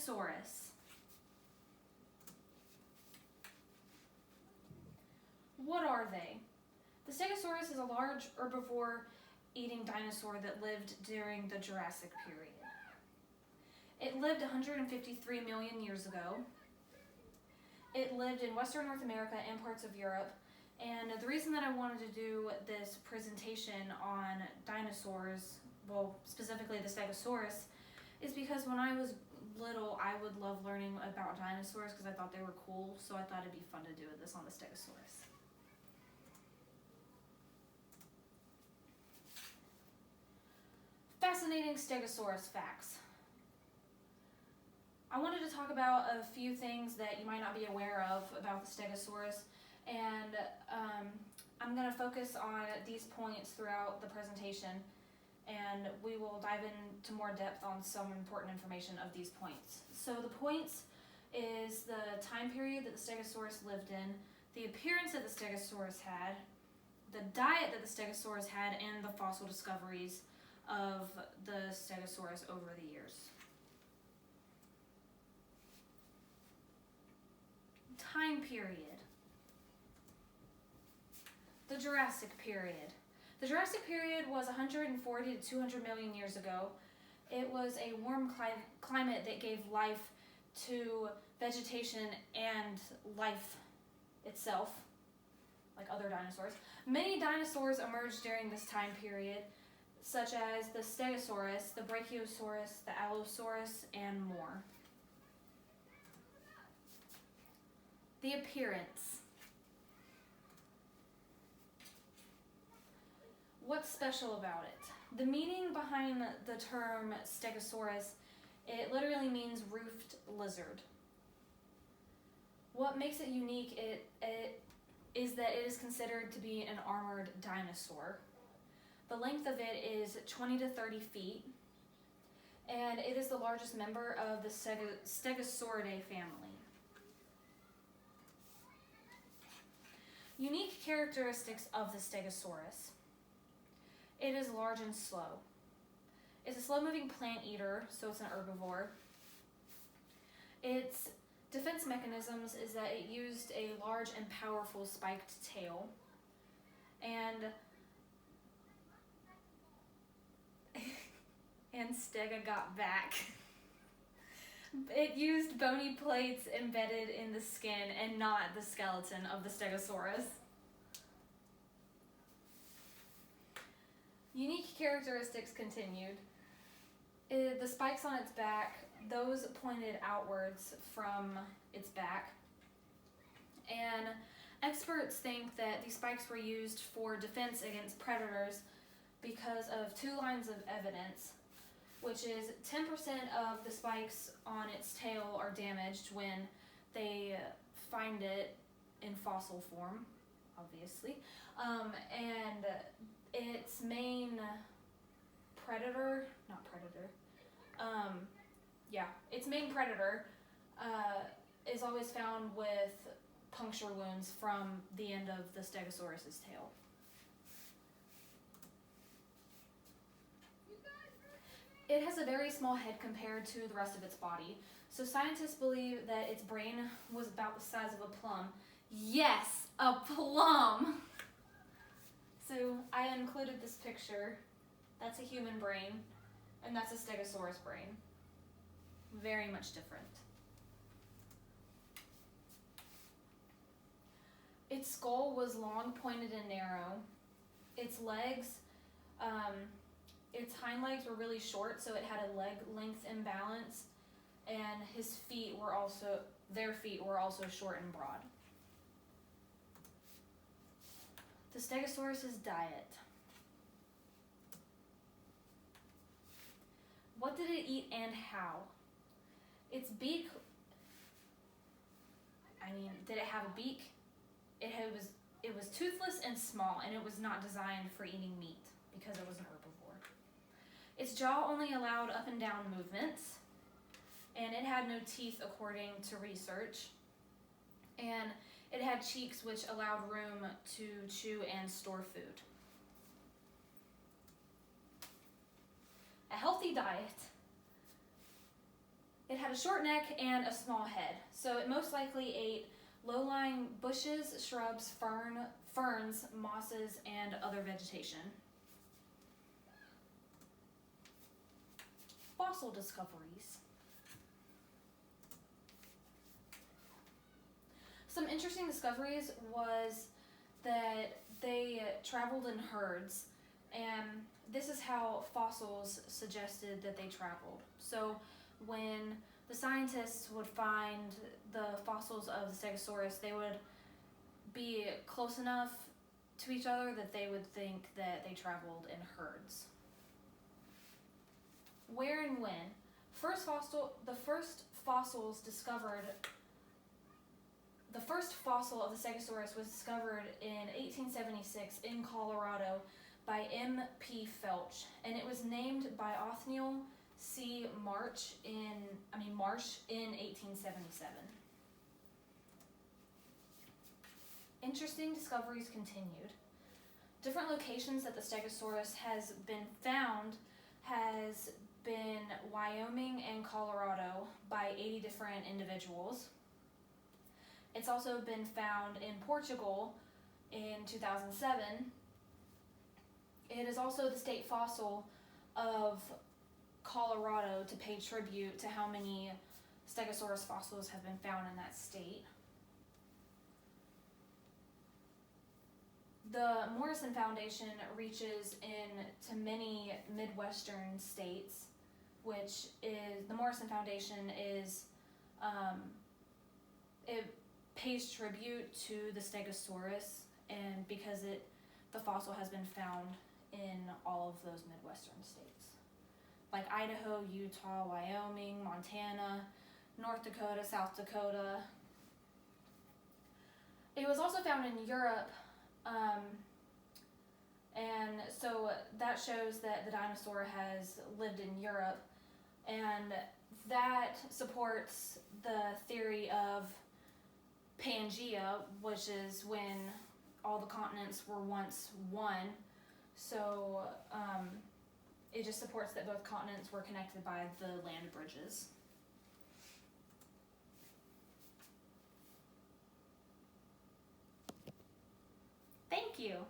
Stegosaurus. What are they? The Stegosaurus is a large herbivore eating dinosaur that lived during the Jurassic period. It lived 153 million years ago. It lived in Western North America and parts of Europe. And the reason that I wanted to do this presentation on dinosaurs, well, specifically the Stegosaurus, is because when I was little, I would love learning about dinosaurs because I thought they were cool, so I thought it'd be fun to do this on the Stegosaurus. Fascinating Stegosaurus facts. I wanted to talk about a few things that you might not be aware of about the Stegosaurus, and I'm going to focus on these points throughout the presentation, and we will dive into more depth on some important information of these points. So the points is the time period that the Stegosaurus lived in, the appearance that the Stegosaurus had, the diet that the Stegosaurus had, and the fossil discoveries of the Stegosaurus over the years. Time period. The Jurassic period. The Jurassic period was 140 to 200 million years ago. It was a warm climate that gave life to vegetation and life itself, like other dinosaurs. Many dinosaurs emerged during this time period, such as the Stegosaurus, the Brachiosaurus, the Allosaurus, and more. The appearance. What's special about it? The meaning behind the term Stegosaurus, it literally means roofed lizard. What makes it unique is that it is considered to be an armored dinosaur. The length of it is 20 to 30 feet, and it is the largest member of the Stegosauridae family. Unique characteristics of the Stegosaurus. It is large and slow. It's a slow-moving plant eater, so it's an herbivore. Its defense mechanisms is that it used a large and powerful spiked tail, and Stega got back. It used bony plates embedded in the skin and not the skeleton of the Stegosaurus. Unique characteristics continued. The spikes on its back, those pointed outwards from its back. And experts think that these spikes were used for defense against predators because of two lines of evidence, which is 10% of the spikes on its tail are damaged when they find it in fossil form, obviously. And its main its main predator is always found with puncture wounds from the end of the Stegosaurus's tail. It has a very small head compared to the rest of its body, so scientists believe that its brain was about the size of a plum. Yes, a plum! So I included this picture. That's a human brain, and that's a Stegosaurus brain. Very much different. Its skull was long, pointed, and narrow. Its legs, its hind legs were really short, so it had a leg length imbalance, and their feet were also short and broad. The Stegosaurus's diet. What did it eat and how? Its beak, did it have a beak? It was toothless and small, and it was not designed for eating meat because it was an herbivore. Its jaw only allowed up and down movements, and it had no teeth according to research. And it had cheeks which allowed room to chew and store food. A healthy diet. It had a short neck and a small head, so it most likely ate low-lying bushes, shrubs, ferns, mosses, and other vegetation. Fossil discoveries. Some interesting discoveries was that they traveled in herds, and this is how fossils suggested that they traveled. So when the scientists would find the fossils of the Stegosaurus, they would be close enough to each other that they would think that they traveled in herds. Where and when? The first fossil of the Stegosaurus was discovered in 1876 in Colorado by M.P. Felch, and it was named by Othniel C. Marsh in 1877. Interesting discoveries continued. Different locations that the Stegosaurus has been found has been Wyoming and Colorado by 80 different individuals. It's also been found in Portugal in 2007. It is also the state fossil of Colorado to pay tribute to how many Stegosaurus fossils have been found in that state. The Morrison Foundation reaches into many Midwestern states, which is, the Morrison Foundation is, it pays tribute to the Stegosaurus, and because the fossil has been found in all of those Midwestern states, like Idaho, Utah, Wyoming, Montana, North Dakota, South Dakota. It was also found in Europe, and so that shows that the dinosaur has lived in Europe, and that supports the theory of Pangea, which is when all the continents were once one. So it just supports that both continents were connected by the land bridges. Thank you.